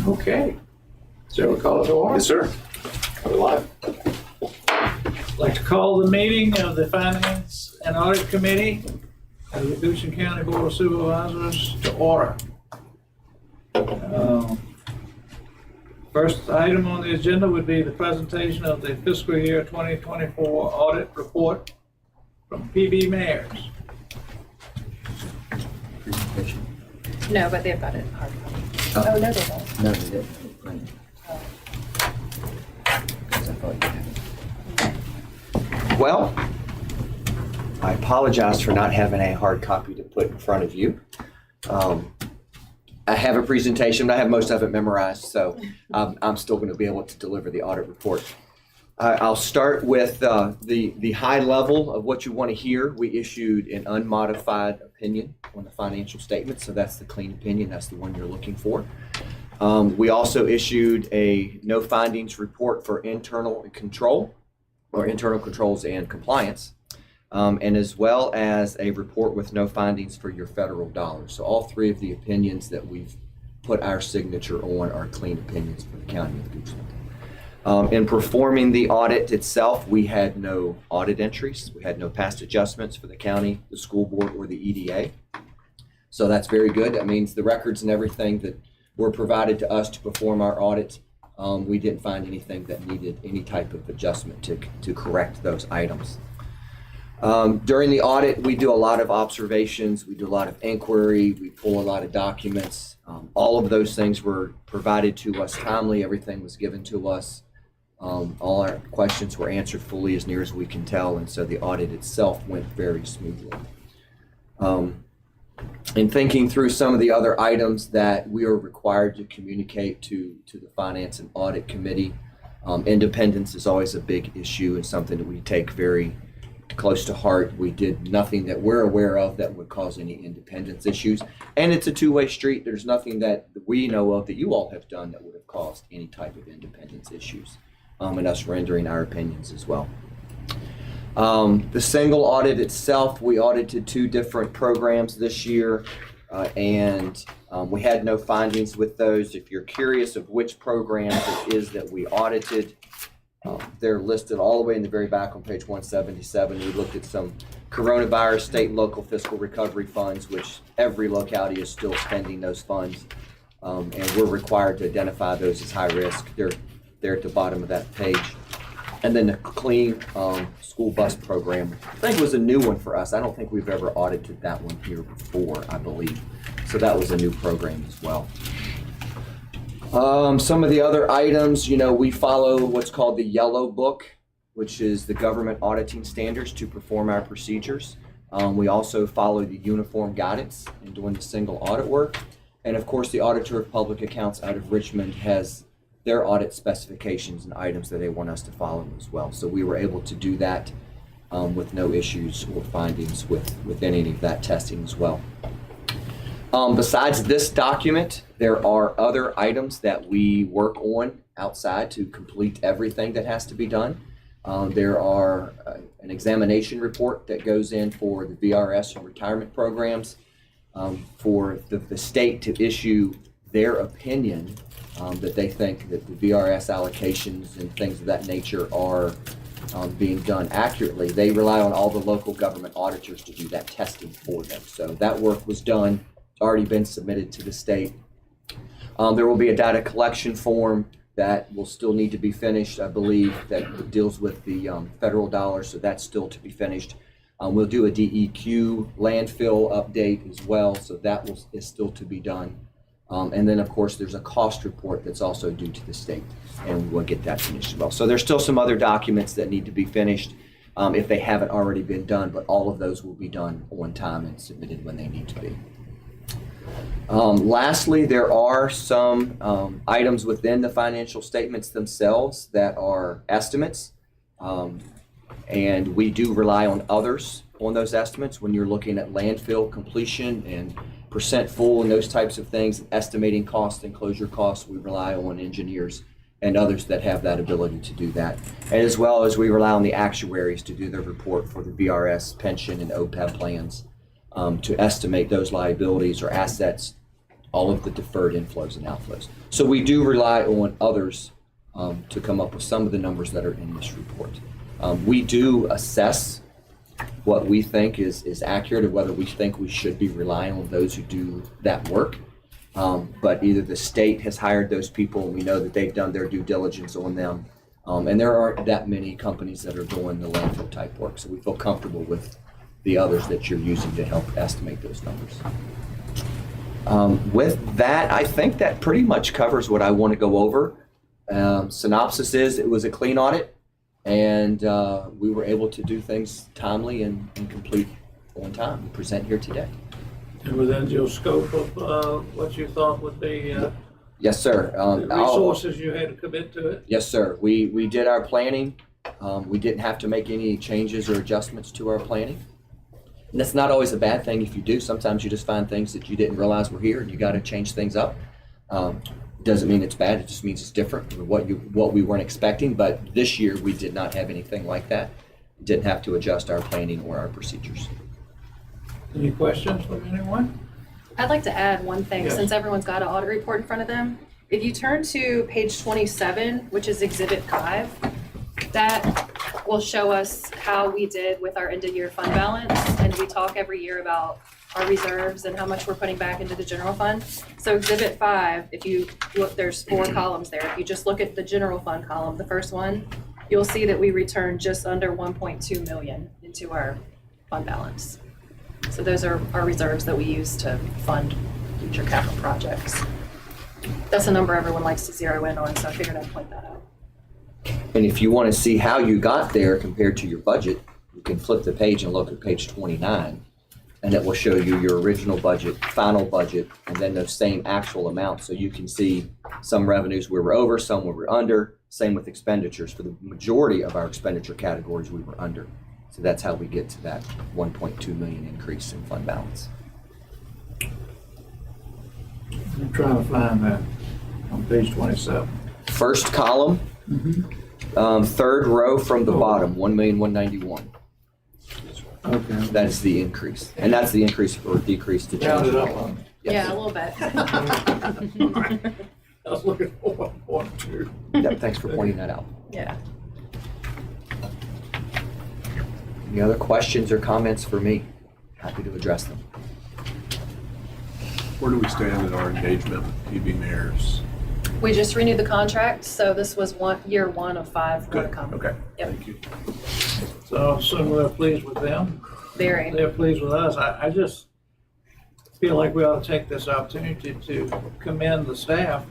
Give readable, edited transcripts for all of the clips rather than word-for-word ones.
Okay. So we call it to order? Yes, sir. We're live. I'd like to call the meeting of the Finance and Audit Committee of the Goshen County Board of Supervisors to order. First item on the agenda would be the presentation of the fiscal year 2024 audit report from PB Mayors. Presentation. No, but they've got it hard copy. Oh. Oh, no, they don't. No, they didn't. Right. Because I thought you had it. Well, I apologize for not having a hard copy to put in front of you. I have a presentation, but I have most of it memorized, so I'm still going to be able to deliver the audit report. I'll start with the high level of what you want to hear. We issued an unmodified opinion on the financial statement, so that's the clean opinion. That's the one you're looking for. We also issued a no findings report for internal control, or internal controls and compliance, and as well as a report with no findings for your federal dollars. So all three of the opinions that we've put our signature on are clean opinions for the County of Goshen. In performing the audit itself, we had no audit entries. We had no past adjustments for the county, the school board, or the EDA. So that's very good. That means the records and everything that were provided to us to perform our audit, we didn't find anything that needed any type of adjustment to correct those items. During the audit, we do a lot of observations, we do a lot of inquiry, we pull a lot of documents. All of those things were provided to us timely. Everything was given to us. All our questions were answered fully as near as we can tell, and so the audit itself went very smoothly. In thinking through some of the other items that we are required to communicate to the Finance and Audit Committee, independence is always a big issue and something that we take very close to heart. We did nothing that we're aware of that would cause any independence issues, and it's a two-way street. There's nothing that we know of that you all have done that would have caused any type of independence issues, and us rendering our opinions as well. The single audit itself, we audited 2 different programs this year, and we had no findings with those. If you're curious of which programs it is that we audited, they're listed all the way in the very back on page 177. We looked at some coronavirus state and local fiscal recovery funds, which every locality is still spending those funds, and we're required to identify those as high risk. They're at the bottom of that page. And then the clean school bus program, I think was a new one for us. I don't think we've ever audited that one here before, I believe. So that was a new program as well. Some of the other items, we follow what's called the Yellow Book, which is the government auditing standards to perform our procedures. We also follow the uniform guidance in doing the single audit work. And of course, the Auditor of Public Accounts out of Richmond has their audit specifications and items that they want us to follow as well. So we were able to do that with no issues or findings with any of that testing as well. Besides this document, there are other items that we work on outside to complete everything that has to be done. There are an examination report that goes in for the VRS and retirement programs, for the state to issue their opinion that they think that the VRS allocations and things of that nature are being done accurately. They rely on all the local government auditors to do that testing for them. So that work was done. It's already been submitted to the state. There will be a data collection form that will still need to be finished, I believe, that deals with the federal dollars, so that's still to be finished. We'll do a DEQ landfill update as well, so that is still to be done. And then, of course, there's a cost report that's also due to the state, and we'll get that finished as well. So there's still some other documents that need to be finished if they haven't already been done, but all of those will be done on time and submitted when they need to be. Lastly, there are some items within the financial statements themselves that are estimates, and we do rely on others on those estimates when you're looking at landfill completion and percent full and those types of things, and estimating costs and closure costs. We rely on engineers and others that have that ability to do that, and as well as we rely on the actuaries to do their report for the VRS pension and OPEB plans, to estimate those liabilities or assets all of the deferred inflows and outflows. So we do rely on others to come up with some of the numbers that are in this report. We do assess what we think is accurate, or whether we think we should be relying on those who do that work. But either the state has hired those people and we know that they've done their due diligence on them, and there aren't that many companies that are doing the landfill type work, so we feel comfortable with the others that you're using to help estimate those numbers. With that, I think that pretty much covers what I want to go over. Synopsis is, it was a clean audit, and we were able to do things timely and complete on time and present here today. And within your scope of what you thought would be Yes, sir. the resources you had to commit to it? Yes, sir. We did our planning. We didn't have to make any changes or adjustments to our planning. And that's not always a bad thing if you do. Sometimes you just find things that you didn't realize were here and you got to change things up. Doesn't mean it's bad. It just means it's different from what we weren't expecting. But this year we did not have anything like that. Didn't have to adjust our planning or our procedures. Any questions from anyone? I'd like to add one thing, Yes. since everyone's got an audit report in front of them. If you turn to page 27, which is Exhibit 5, that will show us how we did with our end of year fund balance. And we talk every year about our reserves and how much we're putting back into the general fund. So Exhibit 5, if you look, there's 4 columns there. If you just look at the general fund column, the first one, you'll see that we returned just under 1.2 million into our fund balance. So those are our reserves that we use to fund future capital projects. That's a number everyone likes to zero in on, so I figured I'd point that out. And if you want to see how you got there compared to your budget, you can flip the page and look at page 29, and it will show you your original budget, final budget, and then those same actual amounts. So you can see some revenues we were over, some we were under. Same with expenditures. For the majority of our expenditure categories, we were under. So that's how we get to that 1.2 million increase in fund balance. I'm trying to find that on page 27. First column, third row from the bottom, 1,191,000. Okay. That is the increase. And that's the increase or decrease to change. Rounded up on it. Yes. Yeah, a little bit. I was looking for 1.2. Yep, thanks for pointing that out. Yeah. Any other questions or comments for me? Happy to address them. Where do we stand in our engagement with PB mayors? We just renewed the contract, so this was year 1 of 5 more to Good, come. okay, Yep. thank you. So I assume we're pleased with them. Very. They're pleased with us. I just feel like we ought to take this opportunity to commend the staff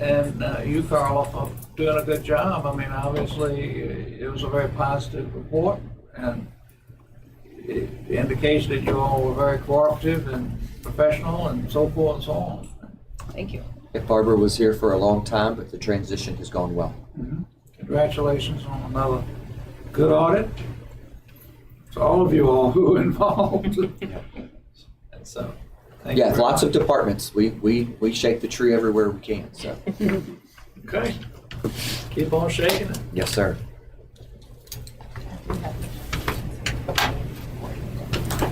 and you, Carl, for doing a good job. I mean, obviously, it was a very positive report, and it indicates that you all were very cooperative and professional and so forth and so on. Thank you. Barbara was here for a long time, but the transition has gone well. Congratulations on another good audit to all of you all who were involved. And so, thank you. Yeah, lots of departments. We shake the tree everywhere we can, so. Okay. Keep on shaking it. Yes, sir.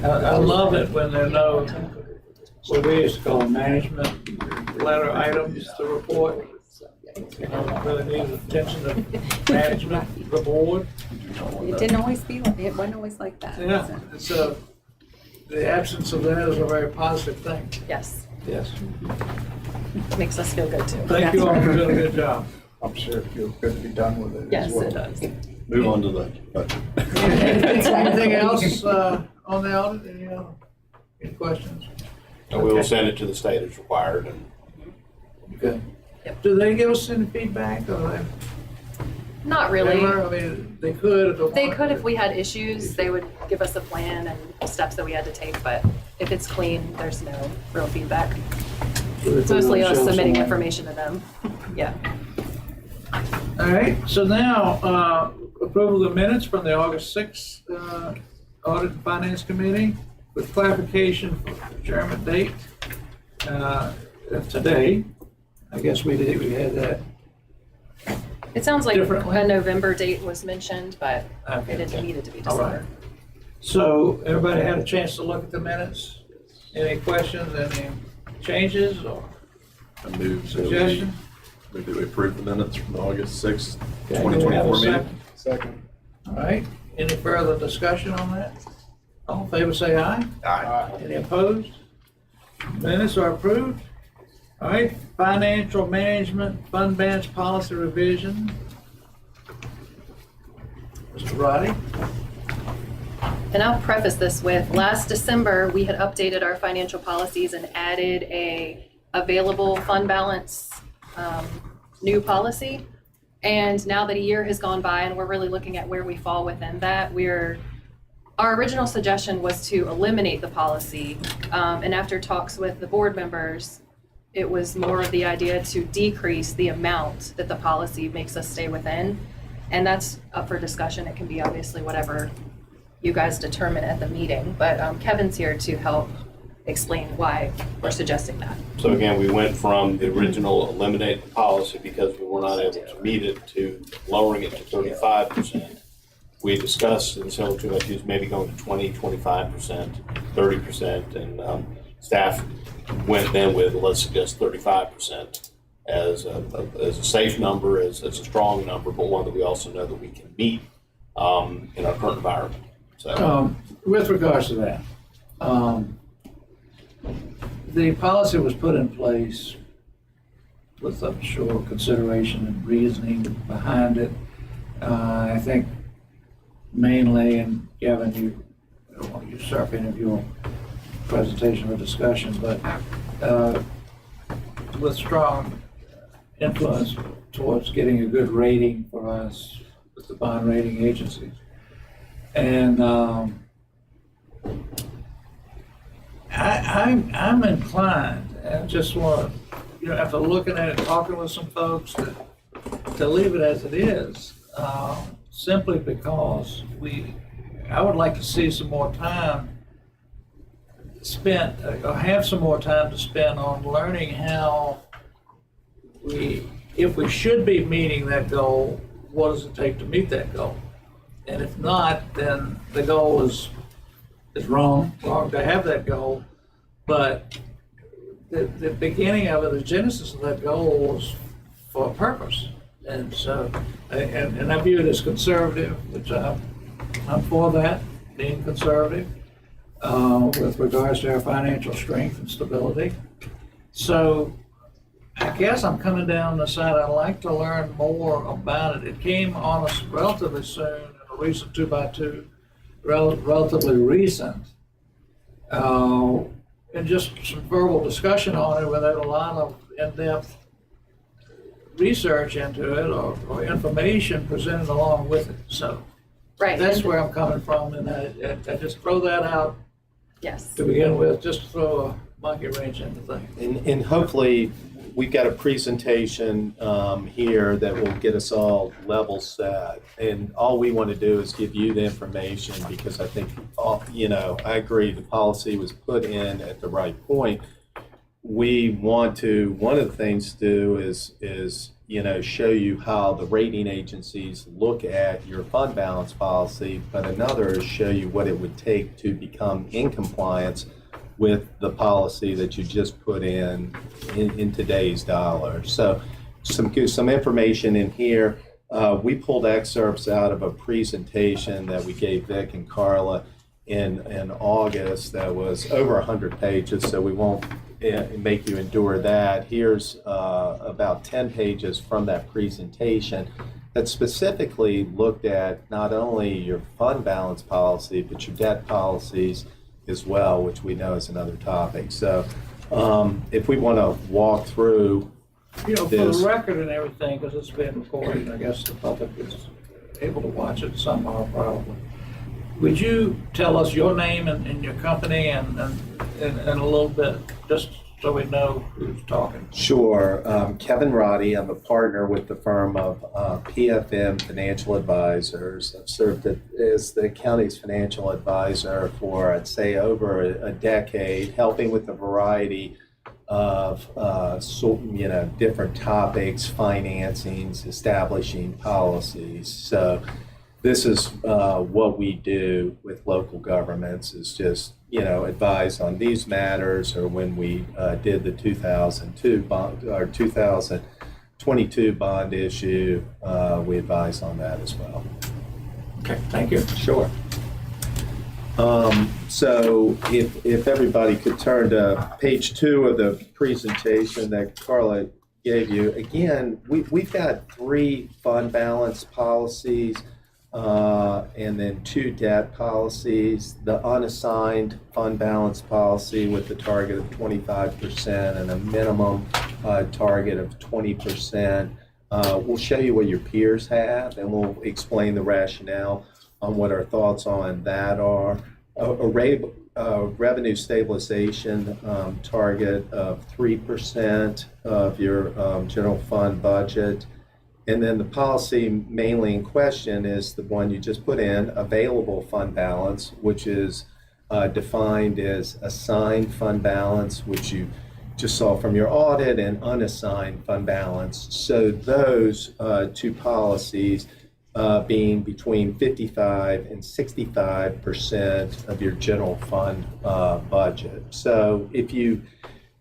I love it when there are no, what we used to call management letter items to report. Really need attention to management, the board. It didn't always be like, it wasn't always like that. was Yeah, it? so the absence of that is a very positive thing. Yes. Yes. Makes us feel good too. Thank you all for doing a good job. I'm sure it feels good to be done with it as Yes, well. it does. Move on to the budget. Anything else on the audit? Any questions? And we will send it to the state as required, and Okay. Yep. Do they give us any feedback or they? Not really. Ever? I mean, they could if they wanted. They could if we had issues, they would give us a plan and steps that we had to take, but if it's clean, there's no real feedback. It's mostly us submitting information to them. Yeah. All right, so now, approval of the minutes from the August 6th Audit and Finance Committee with clarification for the adjournment date today. I guess we had that. It sounds like Differently. a November date was mentioned, but Okay. it didn't need it to be All right. December. So everybody had a chance to look at the minutes? Any questions, any changes or I move suggestions? that we approve the minutes from the August 6th, Okay, do we have a 2024 meeting. second? Second. All right, any further discussion on that? All in favor, say aye. Aye. Any opposed? Minutes are approved. All right, financial management fund balance policy revision. Mr. Roddy? And I'll preface this with, last December, we had updated our financial policies and added a available fund balance new policy. And now that a year has gone by and we're really looking at where we fall within that, our original suggestion was to eliminate the policy. And after talks with the board members, it was more of the idea to decrease the amount that the policy makes us stay within. And that's up for discussion. It can be obviously whatever you guys determine at the meeting, but Kevin's here to help explain why we're suggesting that. So again, we went from the original eliminate the policy because we were not able to meet it to lowering it to 35%. We discussed in several two issues, maybe going to 20, 25%, 30%, and staff went then with, let's suggest 35% as a safe number, as a strong number, but one that we also know that we can meet in our current environment. So, With regards to that, the policy was put in place with, I'm sure, consideration and reasoning behind it. I think mainly, and Kevin, I don't want to usurp any of your presentation or discussion, but with strong influence towards getting a good rating for us with the bond rating agencies. And I'm inclined, and just want to, after looking at it, talking with some folks, to leave it as it is, simply because I would like to see some more time spent, or have some more time to spend on learning how if we should be meeting that goal, what does it take to meet that goal? And if not, then the goal is wrong to have that goal. But the beginning of it, the genesis of that goal was for a purpose. And so, and I view it as conservative, which I'm for that, being conservative, with regards to our financial strength and stability. So I guess I'm coming down the side, I'd like to learn more about it. It came on us relatively soon, in a recent 2x2, relatively recent. And just some verbal discussion on it without a lot of in-depth research into it or information presented along with it. So Right. that's where I'm coming from, and I just throw that out Yes. to begin with, just to throw a monkey wrench into things. And hopefully, we've got a presentation here that will get us all level set. And all we want to do is give you the information, because I think, I agree, the policy was put in at the right point. One of the things to do is show you how the rating agencies look at your fund balance policy, but another is show you what it would take to become in compliance with the policy that you just put in today's dollars. So some information in here. We pulled excerpts out of a presentation that we gave Vic and Carla in August that was over 100 pages, so we won't make you endure that. Here's about 10 pages from that presentation that specifically looked at not only your fund balance policy, but your debt policies as well, which we know is another topic. So if we want to walk through For this. the record and everything, because it's been recorded, I guess the public is able to watch it somehow probably. Would you tell us your name and your company and a little bit, just so we know who's talking? Sure. Kevin Roddy, I'm a partner with the firm of PFM Financial Advisors. I've served as the county's financial advisor for, I'd say, over a decade, helping with a variety of different topics, financings, establishing policies. So this is what we do with local governments, is just, advise on these matters, or when we did the 2002 bond, or 2022 bond issue, we advise on that as well. Okay, thank you. Sure. So if everybody could turn to page 2 of the presentation that Carla gave you. Again, we've got 3 fund balance policies, and then 2 debt policies. The unassigned fund balance policy with the target of 25% and a minimum target of 20%. We'll show you what your peers have, and we'll explain the rationale on what our thoughts on that are. A revenue stabilization target of 3% of your general fund budget. And then the policy mainly in question is the one you just put in, available fund balance, which is defined as assigned fund balance, which you just saw from your audit, and unassigned fund balance. So those 2 policies being between 55 and 65% of your general fund budget. So if you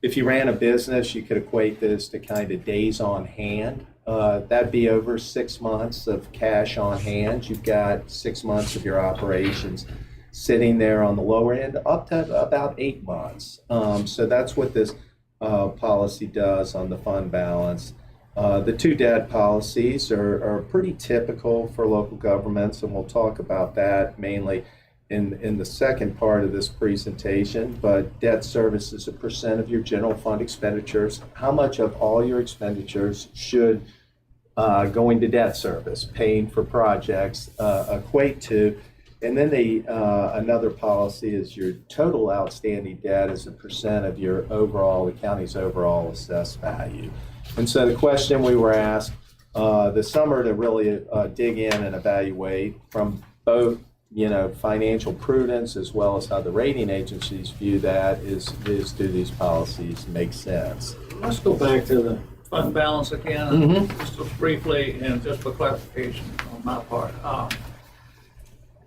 ran a business, you could equate this to kind of days on hand. That'd be over 6 months of cash on hand. You've got 6 months of your operations sitting there on the lower end, up to about 8 months. So that's what this policy does on the fund balance. The 2 debt policies are pretty typical for local governments, and we'll talk about that mainly in the second part of this presentation. But debt service is a percent of your general fund expenditures. How much of all your expenditures should going to debt service, paying for projects, equate to? And then another policy is your total outstanding debt as a percent of your the county's overall assessed value. And so the question we were asked this summer to really dig in and evaluate from both, financial prudence as well as how the rating agencies view that is do these policies make sense? Let's go back to the fund balance again, just briefly, and just for clarification on my part.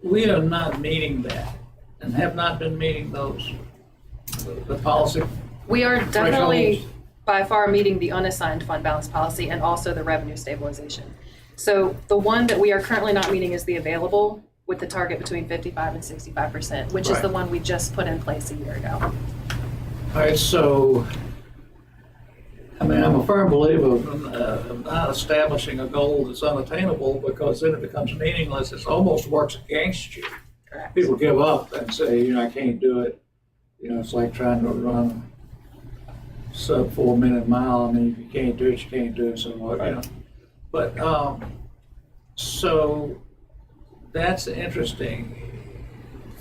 We are not meeting that, and have not been meeting the policy. We are definitely thresholds. by far meeting the unassigned fund balance policy and also the revenue stabilization. So the one that we are currently not meeting is the available, with the target between 55 and 65%, which is the one we just put in place a year ago. All right, so, I'm a firm believer of not establishing a goal that's unattainable, because then it becomes meaningless. It almost works against you. Correct. People give up and say, I can't do it. It's like trying to run sub 4 minute mile. If you can't do it, you can't do it. So what, But so that's interesting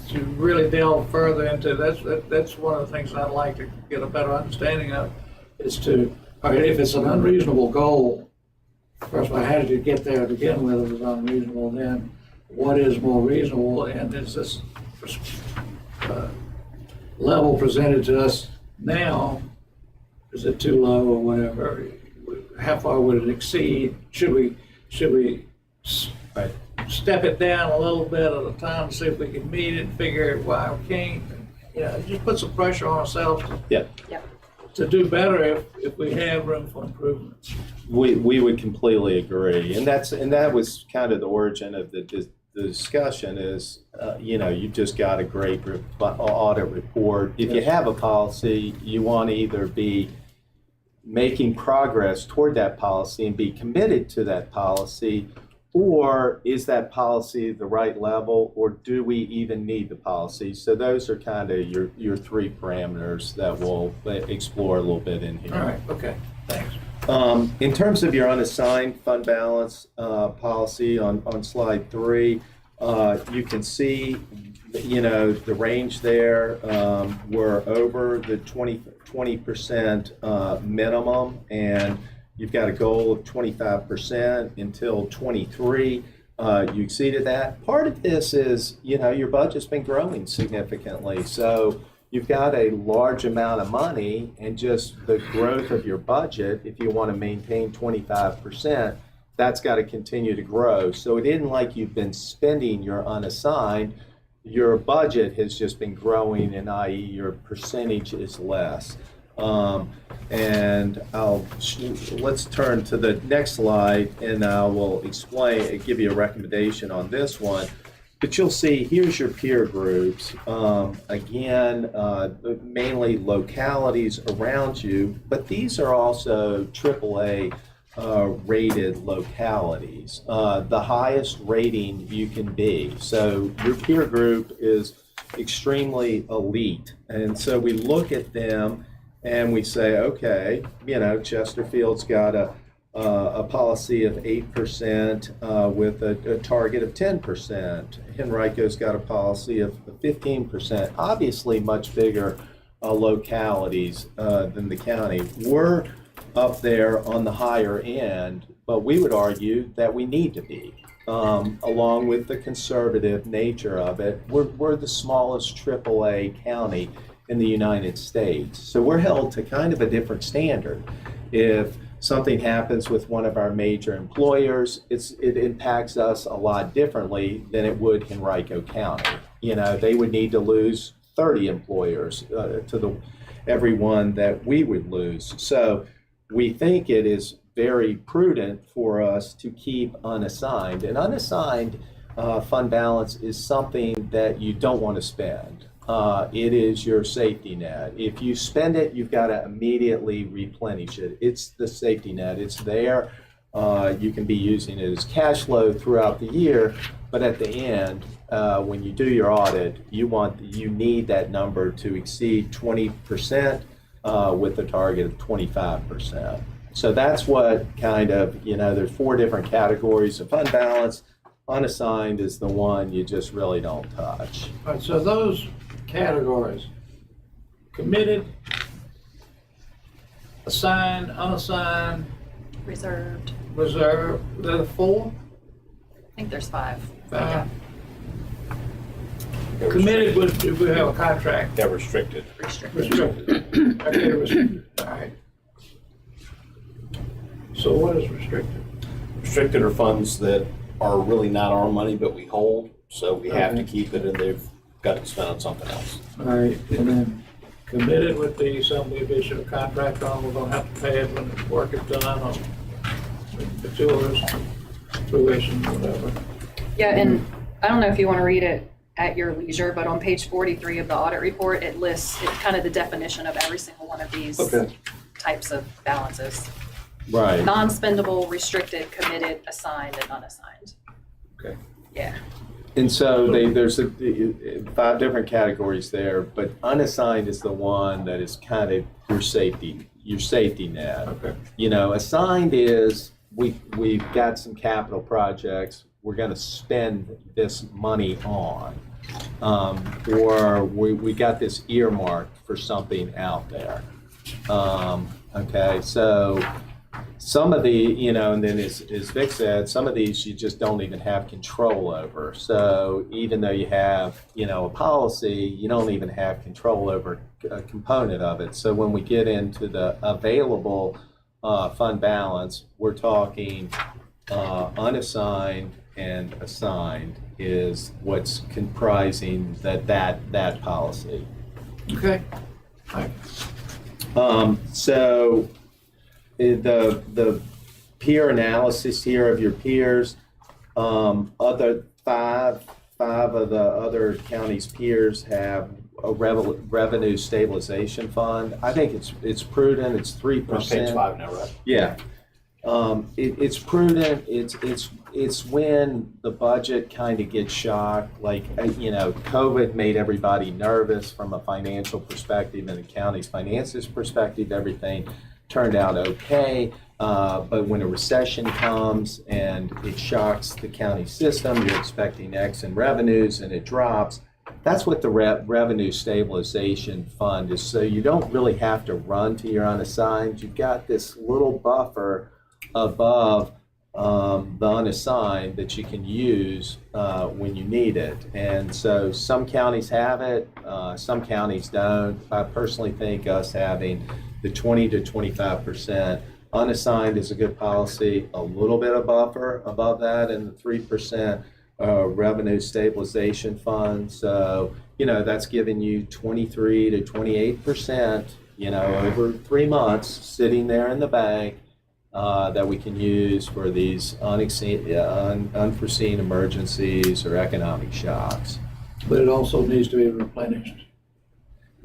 to really delve further into. That's one of the things I'd like to get a better understanding of, is to, all right, if it's an unreasonable goal, first of all, how did you get there to begin with? If it was unreasonable, then what is more reasonable? And is this level presented to us now, is it too low or whatever? How far would it exceed? Should we step it down a little bit at a time to see if we can meet it, figure out why we can't? Just put some pressure on ourselves to do better if we have room for improvement. We would completely agree, and that was kind of the origin of the discussion. Is you just got a great audit report. If you have a policy, you want to either be making progress toward that policy and be committed to that policy, or is that policy the right level, or do we even need the policy? So those are kind of your 3 parameters that we'll explore a little bit in here. All right, okay, thanks. In terms of your unassigned fund balance policy on slide 3, you can see, the range there. We're over the 20% minimum, and you've got a goal of 25% until 23. You exceeded that. Part of this is, your budget's been growing significantly. So you've got a large amount of money, and just the growth of your budget, if you want to maintain 25%, that's got to continue to grow. So it isn't like you've been spending your unassigned. Your budget has just been growing, and i.e. your percentage is less. And let's turn to the next slide, and I will explain, give you a recommendation on this one. But you'll see, here's your peer groups. Again, mainly localities around you, but these are also AAA rated localities, the highest rating you can be. So your peer group is extremely elite. And so we look at them and we say, okay, you know, Chesterfield's got a policy of 8% with a target of 10%. Henrico's got a policy of 15%. Obviously much bigger localities than the county. We're up there on the higher end, but we would argue that we need to be. Along with the conservative nature of it, we're the smallest AAA county in the United States. So we're held to kind of a different standard. If something happens with one of our major employers, it impacts us a lot differently than it would Henrico County. You know, they would need to lose 30 employers to every one that we would lose. So we think it is very prudent for us to keep unassigned. And unassigned fund balance is something that you don't want to spend. It is your safety net. If you spend it, you've got to immediately replenish it. It's the safety net. It's there. You can be using it as cash flow throughout the year, but at the end, when you do your audit, you need that number to exceed 20% with a target of 25%. So that's what kind of, you know, there's 4 different categories of fund balance. Unassigned is the one you just really don't touch. All right, so those categories, committed, assigned, unassigned, Reserved. reserve, there are 4? I think there's 5. Five. Committed would, if we have a contract, They're restricted. restricted. Okay, restricted, all right. So what is restricted? Restricted are funds that are really not our money, but we hold, so we have to keep it, and they've got to spend on something else. All right, and then committed would be something we've issued a contract on, we're gonna have to pay it when the work is done, or materials, fruition, whatever. Yeah, and I don't know if you want to read it at your leisure, but on page 43 of the audit report, it lists kind of the definition of every single one of these types of balances. Right. Non-spendable, restricted, committed, assigned, and unassigned. Okay. Yeah. And so there's 5 different categories there, but unassigned is the one that is kind of your safety net. Okay. You know, assigned is we've got some capital projects we're going to spend this money on, or we got this earmarked for something out there. Okay, so some of the, you know, and then as Vic said, some of these you just don't even have control over. So even though you have, you know, a policy, you don't even have control over a component of it. So when we get into the available fund balance, we're talking unassigned and assigned is what's comprising that policy. Okay. So the peer analysis here of your peers, other five of the other counties' peers have a revenue stabilization fund. I think it's prudent. It's 3%. We're on page 5 now, right? Yeah. It's prudent. It's when the budget kind of gets shocked, like, you know, COVID made everybody nervous from a financial perspective and the county's finances perspective. Everything turned out okay, but when a recession comes and it shocks the county system, you're expecting X in revenues and it drops. That's what the revenue stabilization fund is. So you don't really have to run to your unassigned. You've got this little buffer above the unassigned that you can use when you need it. And so some counties have it, some counties don't. I personally think us having the 20 to 25% Unassigned is a good policy, a little bit of buffer above that, and the 3% revenue stabilization fund. So, that's giving you 23 to 28%, over 3 months sitting there in the bank that we can use for these unforeseen emergencies or economic shocks. But it also needs to be replenished.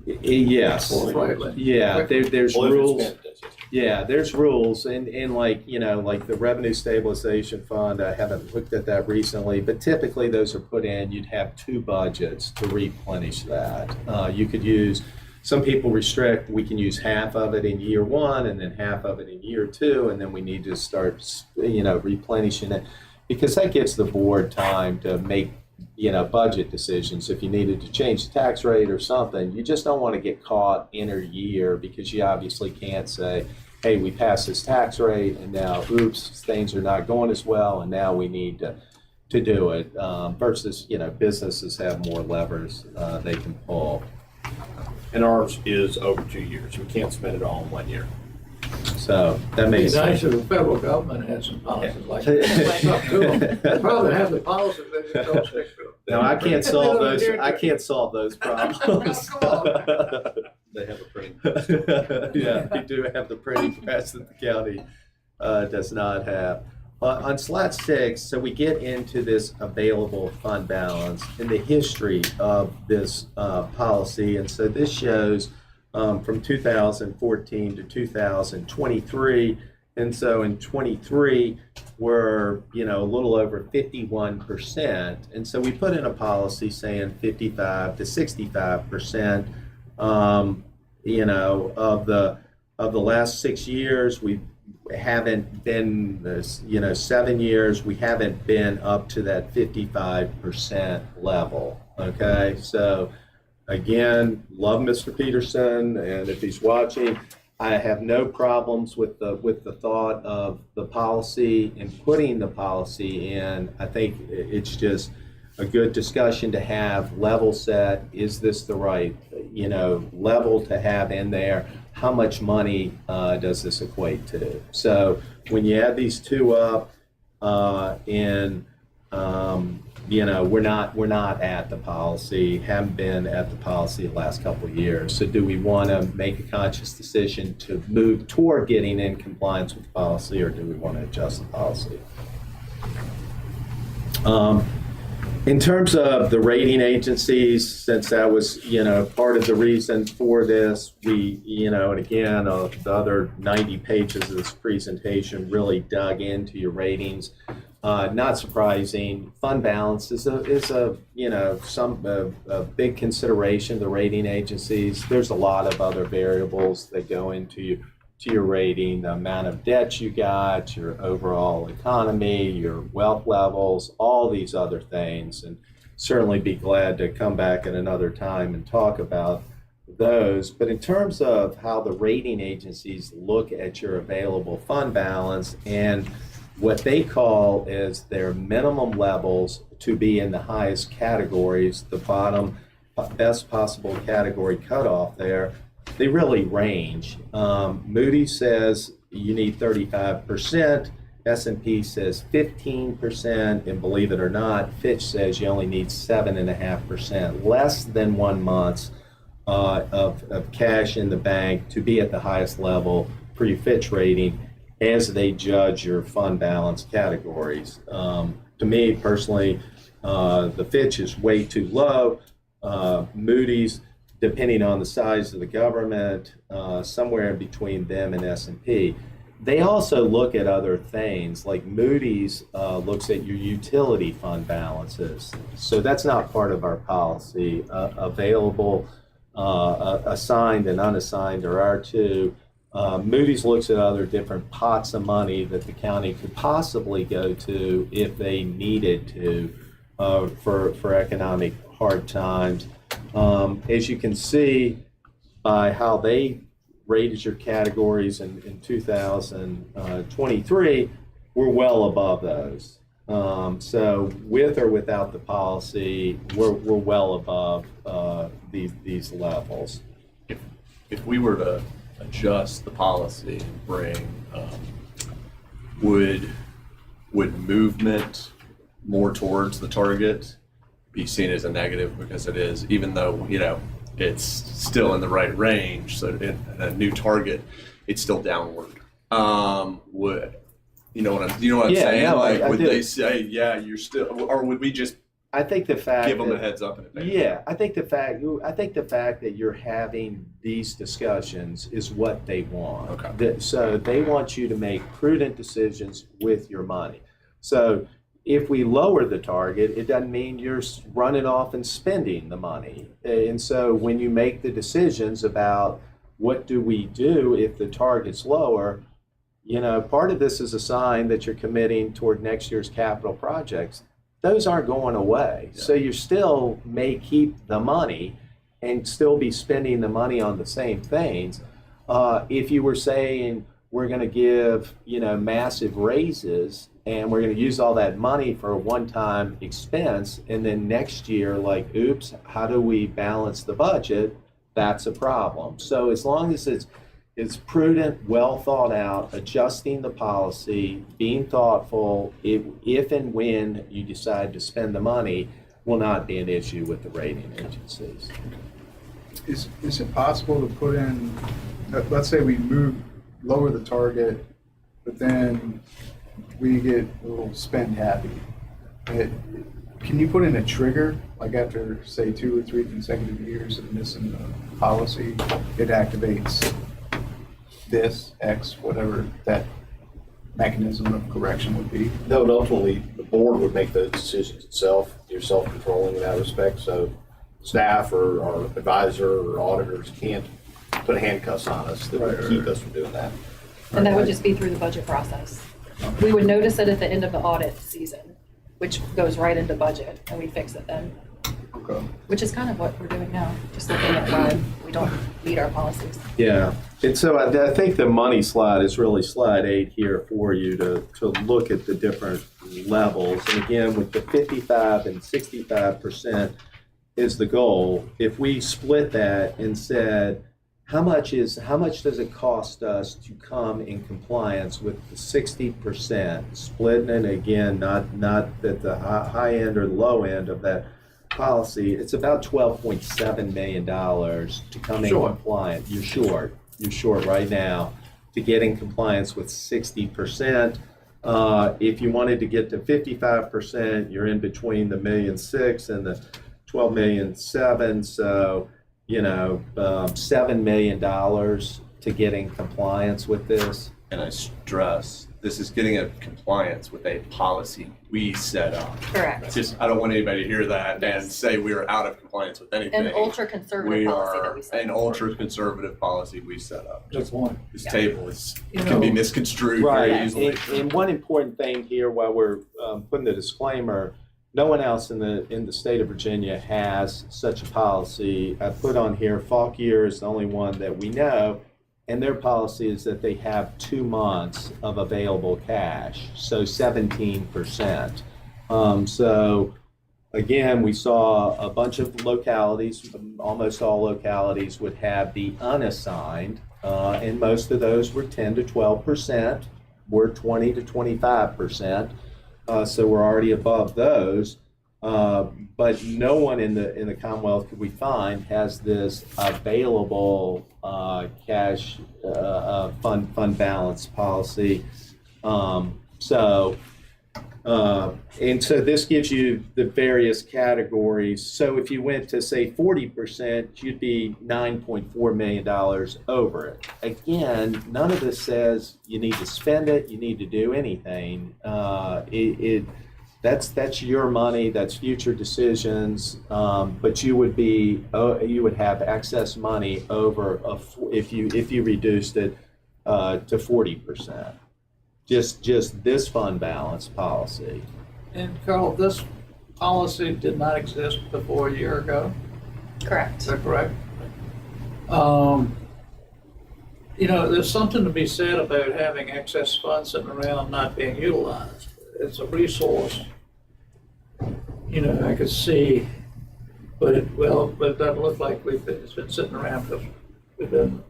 Yes. Forthrightly. Yeah, there's Well, if it's rules. spent, it does, yes. Yeah, there's rules, and like the revenue stabilization fund. I haven't looked at that recently, but typically those are put in. You'd have 2 budgets to replenish that. You could use. Some people restrict. We can use half of it in year 1, and then half of it in year 2, and then we need to start, replenishing it, because that gives the board time to make budget decisions. If you needed to change the tax rate or something, you just don't want to get caught inter-year, because you obviously can't say, hey, we passed this tax rate and now, oops, things are not going as well and now we need to do it, versus, businesses have more levers they can pull. And ours is over 2 years. We can't spend it all in 1 year. So that It'd be makes nice sense. if the federal government had some policies like that. It's up to them. They probably have the policies, they just don't stick to them. No, I can't They solve don't those. adhere to I it. can't solve those problems. They have a printing. Yeah, we do have the printing press that the county does not have. On slide 6, so we get into this available fund balance and the history of this policy. And so this shows from 2014 to 2023. And so in 23, we're, a little over 51%. And so we put in a policy saying 55 to 65%, of the last 6 years. We haven't been, 7 years, we haven't been up to that 55% level. Okay, so again, love Mr. Peterson, and if he's watching, I have no problems with the thought of the policy and putting the policy in. I think it's just a good discussion to have, level set. Is this the right, level to have in there? How much money does this equate to? So when you add these two up, we're not at the policy, haven't been at the policy the last couple of years. So do we want to make a conscious decision to move toward getting in compliance with the policy, or do we want to adjust the policy? In terms of the rating agencies, since that was, part of the reason for this, we, and again, the other 90 pages of this presentation really dug into your ratings. Not surprising, fund balance is a big consideration of the rating agencies. There's a lot of other variables that go into your rating, the amount of debt you got, your overall economy, your wealth levels, all these other things, and certainly be glad to come back at another time and talk about those. But in terms of how the rating agencies look at your available fund balance and what they call is their minimum levels to be in the highest categories, the bottom best possible category cutoff there, they really range. Moody's says you need 35%, S&P says 15%, and believe it or not, Fitch says you only need 7.5%, less than 1 month of cash in the bank to be at the highest level for your Fitch rating as they judge your fund balance categories. To me personally, the Fitch is way too low. Moody's, depending on the size of the government, somewhere in between them and S&P. They also look at other things, like Moody's looks at your utility fund balances. So that's not part of our policy. Available, assigned and unassigned are our two. Moody's looks at other different pots of money that the county could possibly go to if they needed to for economic hard times. As you can see by how they rated your categories in 2023, we're well above those. So with or without the policy, we're well above these levels. If we were to adjust the policy and bring, would movement more towards the target be seen as a negative because it is, even though, it's still in the right range, so in a new target, it's still downward. Would, you know what I'm Yeah, saying? no, Like, I would do. they say, yeah, you're still, or would we just I think the fact give them a that, heads up in advance? yeah, I think the fact that you're having these discussions is what they want. Okay. So they want you to make prudent decisions with your money. So if we lower the target, it doesn't mean you're running off and spending the money. And so when you make the decisions about what do we do if the target's lower, part of this is a sign that you're committing toward next year's capital projects. Those aren't going away. Yeah. So you still may keep the money and still be spending the money on the same things. If you were saying we're going to give, massive raises and we're going to use all that money for a one-time expense, and then next year, like, oops, how do we balance the budget? That's a problem. So as long as it's prudent, well thought out, adjusting the policy, being thoughtful, if and when you decide to spend the money, will not be an issue with the rating agencies. Is it possible to put in, let's say we lower the target, but then we get a little spend happy. Can you put in a trigger, like after, say, 2 or 3 consecutive years of missing the policy, it activates this, X, whatever that mechanism of correction would be? No, and ultimately, the board would make those decisions itself. You're self-controlling in that respect, so staff or our advisor or auditors can't put handcuffs on us that would keep us from doing that. And that would just be through the budget process. We would notice it at the end of the audit season, which goes right into budget, and we fix it then, Okay. which is kind of what we're doing now, just looking at why we don't meet our policies. Yeah, and so I think the money slide is really slide 8 here for you to look at the different levels. And again, with the 55 and 65% is the goal. If we split that and said, how much does it cost us to come in compliance with the 60%, splitting it again, not at the high end or low end of that policy, it's about $12.7 million to come in compliant. You're short right now to get in compliance with 60%. If you wanted to get to 55%, you're in between the $1.6 million and the $12.7 million. So, $7 million to get in compliance with this. And I stress, this is getting a compliance with a policy we set up. Correct. It's just, I don't want anybody to hear that and Yes. say we are out of compliance with anything. An ultra-conservative policy that we set. An ultra-conservative policy we set up. Just one. This Yeah. table can be misconstrued Right, very easily. and one important thing here while we're putting the disclaimer, no one else in the state of Virginia has such a policy. I put on here, Fauquier is the only one that we know, and their policy is that they have 2 months of available cash, so 17%. So again, we saw a bunch of localities, almost all localities would have the unassigned, and most of those were 10 to 12%. We're 20 to 25%. So we're already above those, but no one in the Commonwealth could we find has this available cash fund balance policy. And so this gives you the various categories. So if you went to say 40%, you'd be $9.4 million over it. Again, none of this says you need to spend it, you need to do anything. That's your money, that's future decisions, but you would have excess money over if you reduced it to 40%. Just this fund balance policy. And Carl, this policy did not exist before a year ago, is Correct. that correct? There's something to be said about having excess funds sitting around not being utilized. It's a resource, I could see, but it doesn't look like it's been sitting around because we've been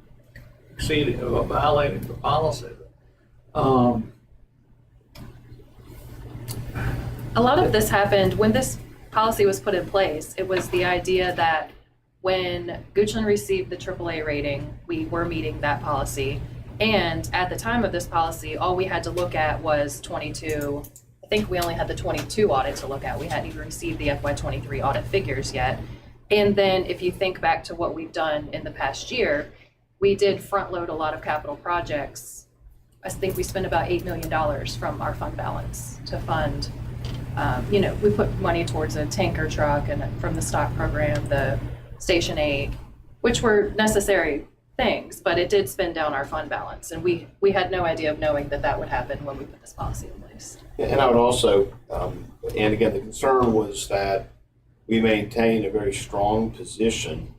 exceeding or violating the policy. A lot of this happened when this policy was put in place. It was the idea that when Goochland received the AAA rating, we were meeting that policy. And at the time of this policy, all we had to look at was 22. I think we only had the 22 audit to look at. We hadn't even received the FY23 audit figures yet. And then if you think back to what we've done in the past year, we did front load a lot of capital projects. I think we spent about $8 million from our fund balance to fund, we put money towards a tanker truck and from the stock program, the Station 8, which were necessary things, but it did spend down our fund balance. And we had no idea of knowing that that would happen when we put this policy in place. And I would also, and again, the concern was that we maintain a very strong position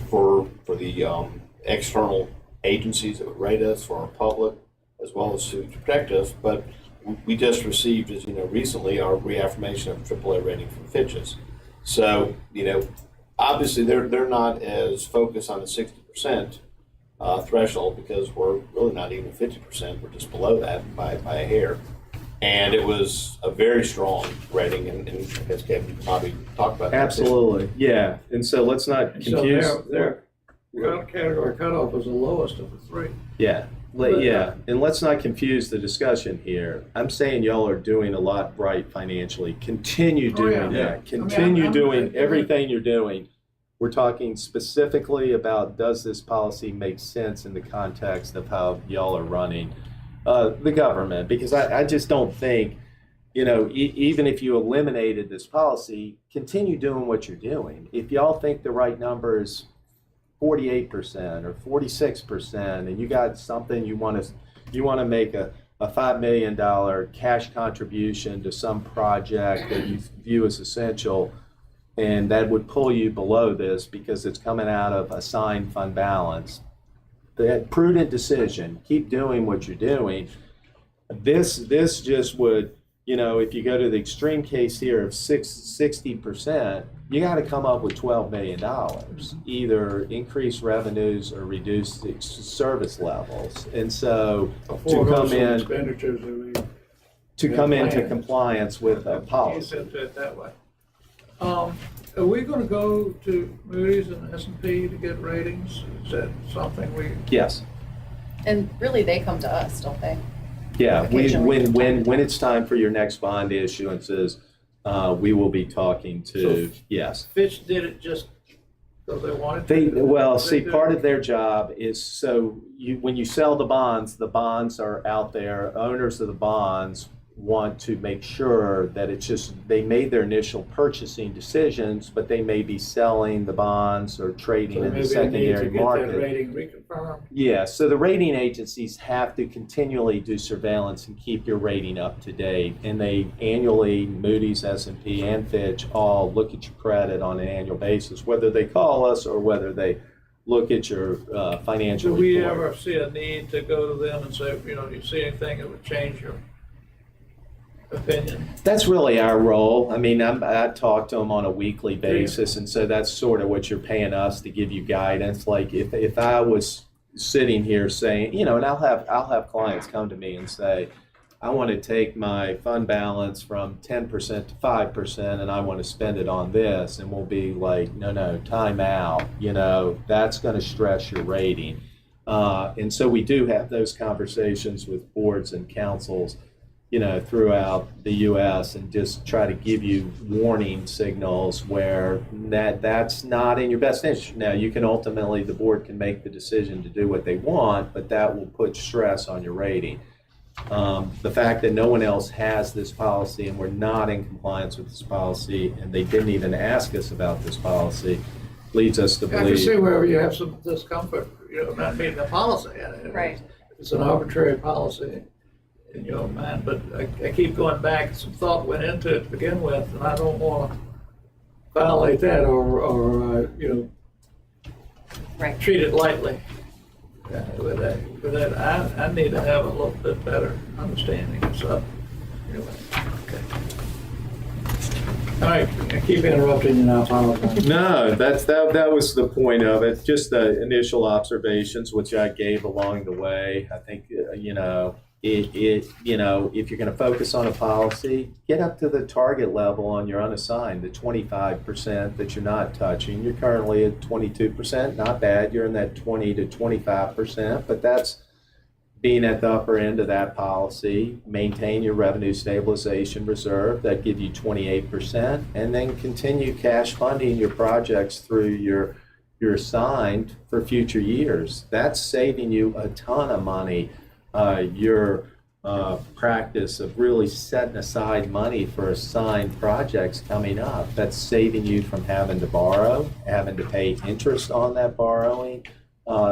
for the external agencies that would rate us, for our public, as well as to protect us. But we just received, as you know, recently our reaffirmation of AAA rating from Fitch's. So, obviously they're not as focused on the 60% threshold, because we're really not even 50%. We're just below that by a hair. And it was a very strong rating, and I guess Kevin, you could probably talk about that. Absolutely, yeah. And so let's not confuse. So their category cutoff was the lowest of the three. Yeah, and let's not confuse the discussion here. I'm saying y'all are doing a lot right financially. Continue doing that. Continue doing everything you're doing. We're talking specifically about, does this policy make sense in the context of how y'all are running the government? Because I just don't think, even if you eliminated this policy, continue doing what you're doing. If y'all think the right number is 48% or 46%, and you got something you want to make a $5 million cash contribution to some project that you view as essential, and that would pull you below this because it's coming out of assigned fund balance. That prudent decision, keep doing what you're doing. This just would, if you go to the extreme case here of 60%, you got to come up with $12 million, either increase revenues or reduce the service levels. And so to come into compliance with a policy. Into it that way. Are we going to go to Moody's and S&P to get ratings? Is that something we? Yes. And really, they come to us, don't they? Yeah, Occasionally. when it's time for your next bond issuances, we will be talking to, yes. Fitch did it just because they wanted to? Part of their job is, when you sell the bonds are out there. Owners of the bonds want to make sure that they made their initial purchasing decisions, but they may be selling the bonds or trading in the secondary market. That rating reconfirmed. Yeah, so the rating agencies have to continually do surveillance and keep your rating up to date. And they annually, Moody's, S&P, and Fitch all look at your credit on an annual basis, whether they call us or whether they look at your financial report. Do we ever see a need to go to them and say, do you see anything that would change your opinion? That's really our role. I mean, I talk to them on a weekly basis, and so that's sort of what you're paying us to give you guidance. Like if I was sitting here saying, and I'll have clients come to me and say, I want to take my fund balance from 10% to 5%, and I want to spend it on this, and we'll be like, no, time out. That's going to stress your rating. And so we do have those conversations with boards and councils throughout the U.S. and just try to give you warning signals where that's not in your best interest. Now, the board can make the decision to do what they want, but that will put stress on your rating. The fact that no one else has this policy and we're not in compliance with this policy, and they didn't even ask us about this policy, leads us to believe. I can see where you have some discomfort, not meeting the policy. Right. It's an arbitrary policy in your mind, but I keep going back. Some thought went into it to begin with, and I don't want to violate that or Right. treat it lightly. With that, I need to have a little bit better understanding. So, anyway, okay. All right, I keep interrupting you now, I apologize. No, that was the point of it. Just the initial observations, which I gave along the way. I think if you're going to focus on a policy, get up to the target level on your unassigned, the 25% that you're not touching. You're currently at 22%, not bad. You're in that 20 to 25%, but that's being at the upper end of that policy. Maintain your revenue stabilization reserve, that give you 28%, and then continue cash funding your projects through your assigned for future years. That's saving you a ton of money. Your practice of really setting aside money for assigned projects coming up, that's saving you from having to borrow, having to pay interest on that borrowing.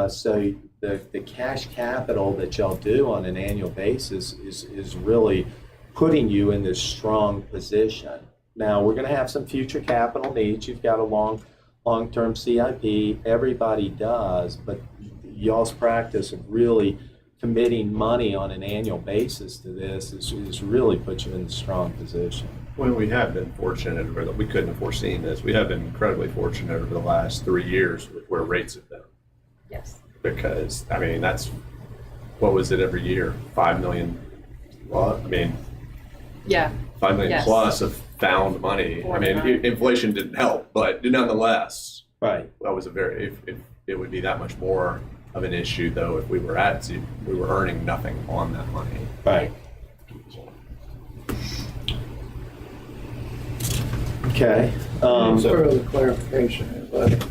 So the cash capital that y'all do on an annual basis is really putting you in this strong position. Now, we're going to have some future capital needs. You've got a long-term CIP. Everybody does, but y'all's practice of really committing money on an annual basis to this is really put you in a strong position. Well, we have been fortunate, or we couldn't have foreseen this. We have been incredibly fortunate over the last 3 years with where rates have been. Yes. Because, I mean, that's, what was it every year? 5 million, well, I mean, Yeah. 5 million Yes. plus of found money. I mean, 49. inflation didn't help, but nonetheless, Right. that was a very, if it would be that much more of an issue though if we were earning nothing on that money. Right. Okay. Further clarification, but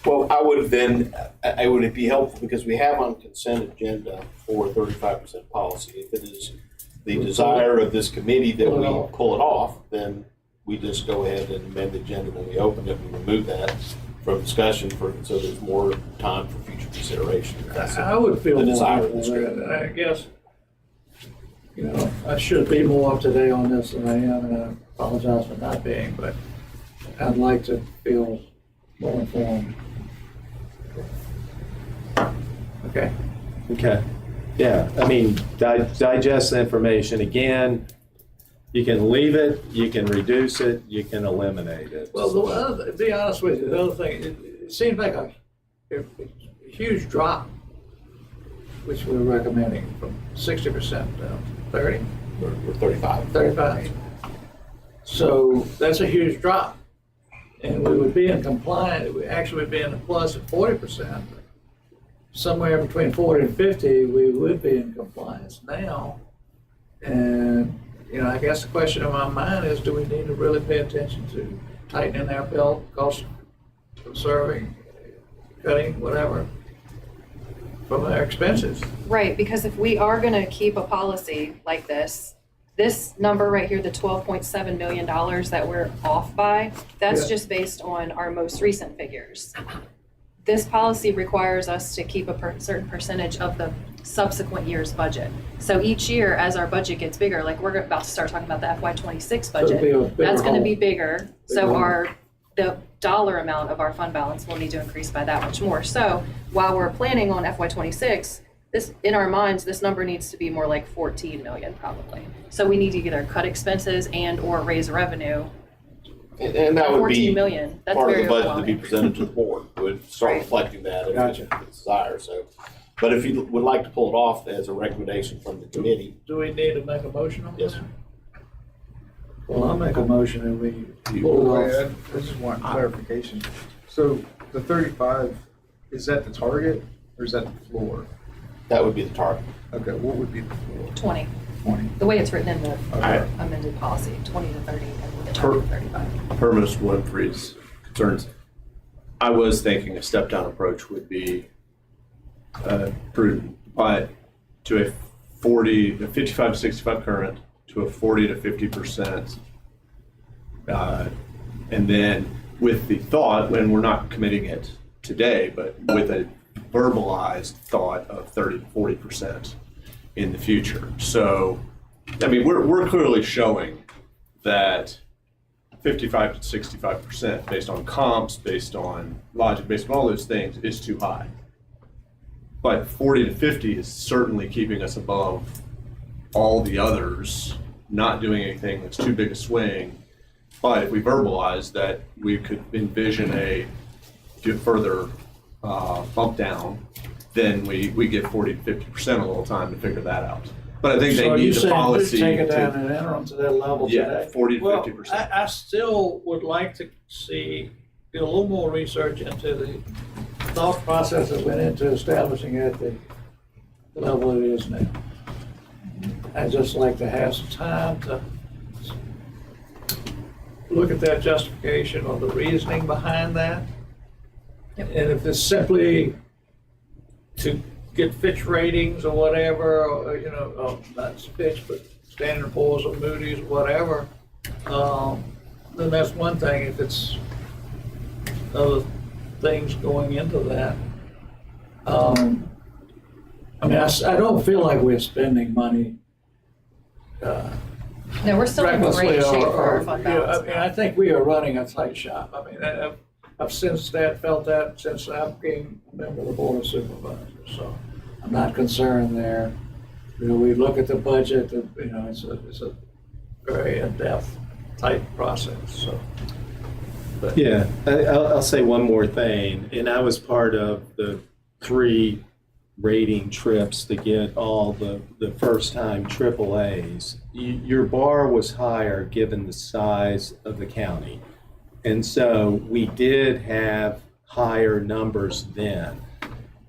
Well, I would have then, I would it be helpful because we have on consent agenda for 35% policy. If it is the desire of this committee that we pull it off, then we just go ahead and amend the agenda when we open it and remove that from discussion so there's more time for future consideration. That's I would feel the more desire with of this that. committee. I guess, I should be more up to date on this than I am, and I apologize for not being, but I'd like to feel more informed. Okay. Okay. Yeah, I mean, digest the information. Again, you can leave it, you can reduce it, you can eliminate it. Well, to be honest with you, the other thing, it seems like a huge drop, which we're recommending from 60% down to 30, We're 35. 35. So that's a huge drop. And we would be in compliance, we actually would be in the plus at 40%. Somewhere between 40 and 50, we would be in compliance now. And, I guess the question in my mind is, do we need to really pay attention to tightening our belt, cost conserving, cutting, whatever, from our expenses? Right, because if we are gonna keep a policy like this number right here, the $12.7 million that we're off by, that's Yeah. just based on our most recent figures. This policy requires us to keep a certain percentage of the subsequent year's budget. So each year, as our budget gets bigger, like we're about to start talking about the FY26 So it'd be a budget, bigger that's gonna hole. be bigger. So Bigger the dollar amount of our fund balance will need to increase by that much more. So while we're planning on FY26, in our minds, this number needs to be more like 14 million probably. So we need to either cut expenses and or raise revenue. And that would 14 be million, that's part of very the budget to be overwhelming. presented to the board. Would start Right. reflecting that if Gotcha. it's desired. So, but if you would like to pull it off as a recommendation from the committee, Do we need to make a motion on Yes, that? sir. Well, I'll make a motion and we pull it off. I just want clarification. So the 35, is that the target or is that the floor? that would be the target. Okay, what would be the floor? 20, 20. the way it's written in the Okay. amended policy, 20 to 30 and with the Per- target 35. Per Mr. Winfrey's concerns, I was thinking a step-down approach would be prudent, but to a 55 to 65 current, to a 40 to 50%. And then with the thought, when we're not committing it today, but with a verbalized thought of 30 to 40% in the future. So, I mean, we're clearly showing that 55 to 65% based on comps, based on logic, based on all those things is too high. But 40 to 50 is certainly keeping us above all the others, not doing anything that's too big a swing. But if we verbalize that, we could envision a further bump down, then we get 40 to 50% a little time to figure that out. But I think So they are you need the saying policy take it down to, in an interim to that level yeah, today? 40 to Well, 50%. I still would like to do a little more research into the thought process that went into establishing it at the level it is now. I'd just like to have some time to look at that justification or the reasoning behind that. Yep. And if it's simply to get Fitch ratings or whatever, or, not Fitch, but Standard & Poor's or Moody's, whatever, then that's one thing. If it's other things going into that. I don't feel like we're spending money No, we're still in recklessly great shape or, for our fund balance. I think we are running a tight shop. I've felt that since I became a member of the Board of Supervisors, so I'm not concerned there. We look at the budget, it's a very in-depth, tight process, so. But- Yeah, I'll say one more thing, and I was part of the 3 rating trips to get all the first-time AAAs. Your bar was higher given the size of the county. And so we did have higher numbers then.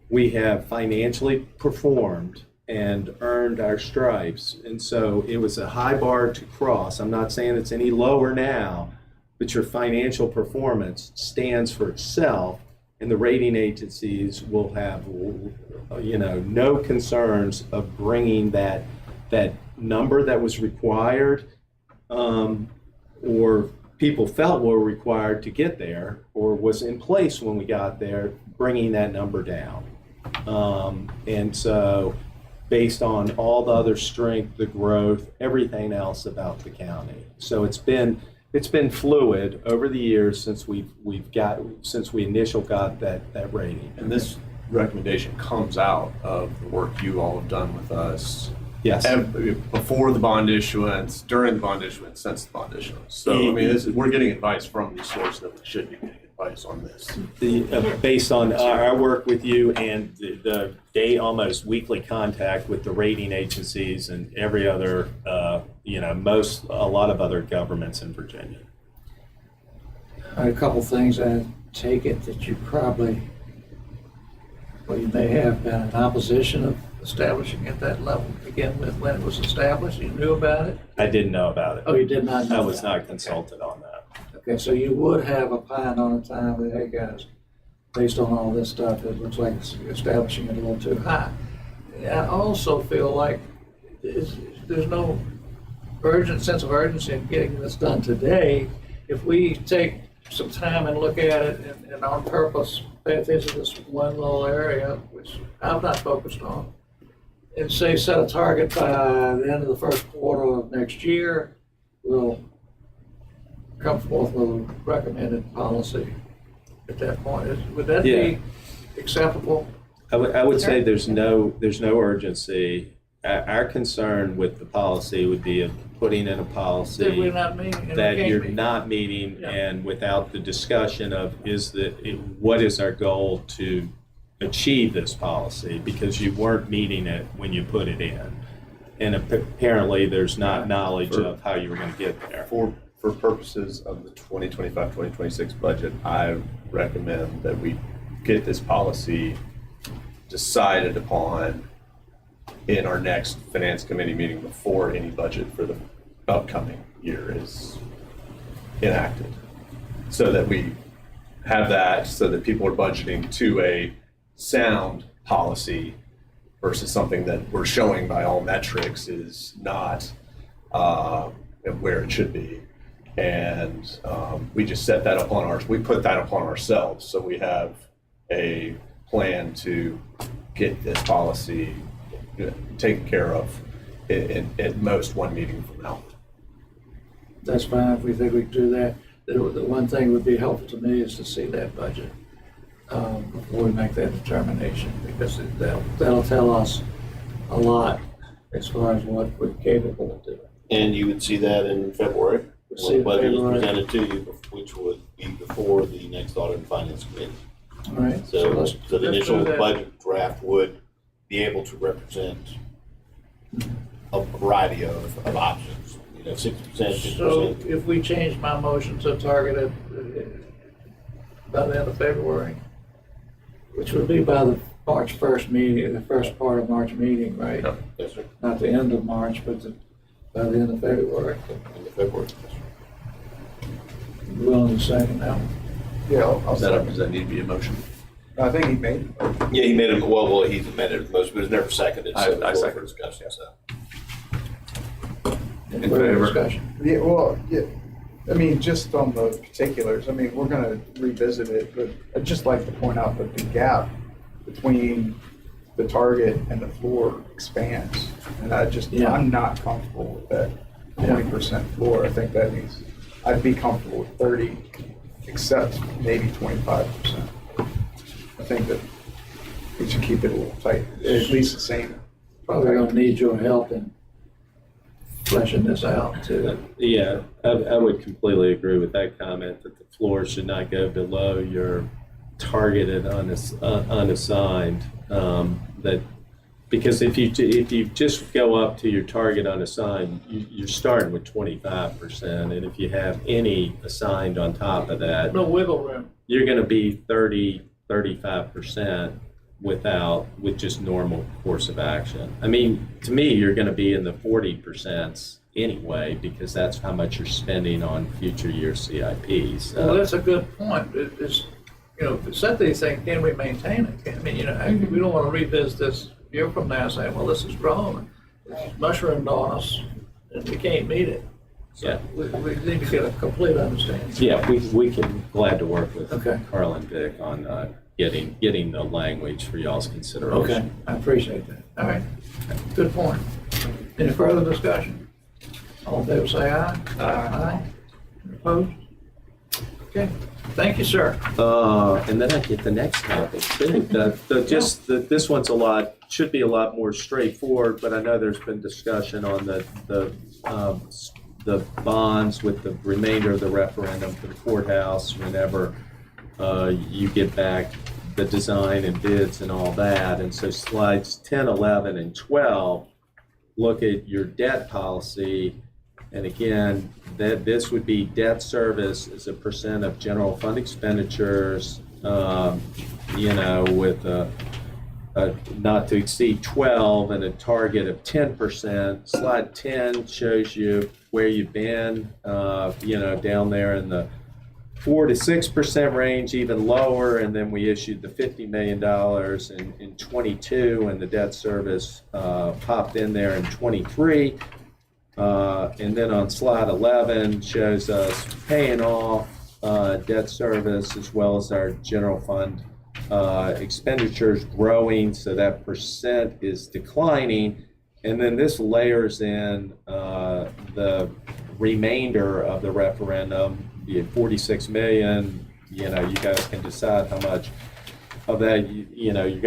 We have financially performed and earned our stripes. And so it was a high bar to cross. I'm not saying it's any lower now, but your financial performance stands for itself, and the rating agencies will have, no concerns of bringing that number that was required, or people felt were required to get there, or was in place when we got there, bringing that number down. And so, based on all the other strength, the growth, everything else about the county. So it's been fluid over the years since we initially got that rating. and this recommendation comes out of the work you all have done with us. Yes. Before the bond issuance, during the bond issuance, since the bond issuance. So, we're getting advice from the source that we should be getting advice on this. Based on our work with you and the almost weekly contact with the rating agencies and every other, a lot of other governments in Virginia. A couple things. I take it that you may have been in opposition of establishing at that level to begin with when it was established. You knew about it? I didn't know about it. Oh, you did not know I was that. not consulted on that. Okay, so you would have opined on the time that, hey, guys, based on all this stuff, it looks like it's establishing it a little too high. I also feel like there's no sense of urgency in getting this done today. If we take some time and look at it and on purpose pay attention to this one little area, which I'm not focused on, and say set a target by the end of the first quarter of next year, we'll come forth with a recommended policy at that point. Would that Yeah. be acceptable? I would say there's no urgency. Our concern with the policy would be of putting in a That policy we're not meeting? that you're not meeting, Yeah. and without the discussion of what is our goal to achieve this policy, because you weren't meeting it when you put it in. And apparently there's not knowledge of how you were going to get there. For purposes of the 2025-2026 budget, I recommend that we get this policy decided upon in our next finance committee meeting before any budget for the upcoming year is enacted. So that we have that, so that people are budgeting to a sound policy versus something that we're showing by all metrics is not where it should be. And we just set that upon we put that upon ourselves. So we have a plan to get this policy taken care of at most one meeting from now. That's fine if we think we can do that. The one thing that would be helpful to me is to see that budget before we make that determination, because that'll tell us a lot as far as what we're capable of doing. And you would see that in February? See Well, in the budget is February. presented to you, which would be before the next audit and finance committee. All right, So the let's do initial that. budget draft would be able to represent a variety of options, 60%, 50%. So if we change my motion to target it by the end of February, which would be by the March 1st meeting, the first part of March meeting, right? Yep. Yes, sir. Not the end of March, but by the end of February. End of February. Yes, sir. Willing to second that one? Yeah, I'll Does that, second. does that need to be a motion? I think he made it. Yeah, he made it, well, he's amended it most, but it's never seconded, so I it's open second. for discussion, so. Any In further favor. discussion? Yeah, well, yeah, I mean, just on the particulars, I mean, we're gonna revisit it, but I'd just like to point out that the gap between the target and the floor expands. And Yeah. I'm not comfortable with that 20% floor. I think that means, I'd be comfortable with 30, except maybe 25%. I think that we should keep it a little tight, at least the same. Probably gonna need your help in fleshing this out too. Yeah, I would completely agree with that comment, that the floor should not go below your targeted unassigned. That, because if you just go up to your target unassigned, you're starting with 25%, and if you have any assigned on top of that, No wiggle room. you're gonna be 35% with just normal course of action. I mean, to me, you're gonna be in the 40% anyway, because that's how much you're spending on future year CIPs. Well, that's a good point. It's, set these things, can we maintain it? I mean, we don't want to revisit this a year from now saying, well, this is grown, it's mushroomed on us, and we can't meet it. Yeah. We need to get a complete understanding. Yeah, we can, glad to work with Okay. Carl and Vic on getting the language for y'all's Okay, consideration. I appreciate that. All right, good point. Any further discussion? All in favor, say aye. Aye. Opposed? Okay, thank you, sir. And then I get the next topic too. This one's should be a lot more straightforward, but I know there's been discussion on the bonds with the remainder of the referendum for the courthouse whenever you get back the design and bids and all that. And so slides 10, 11, and 12 look at your debt policy. And again, this would be debt service as a percent of general fund expenditures, with a not to exceed 12 and a target of 10%. Slide 10 shows you where you've been, down there in the 4 to 6% range, even lower. And then we issued the $50 million in 22, and the debt service popped in there in 23. And then on slide 11 shows us paying off debt service as well as our general fund expenditures growing, so that percent is declining. And then this layers in the remainder of the referendum, be it 46 million. You guys can decide how much of that you're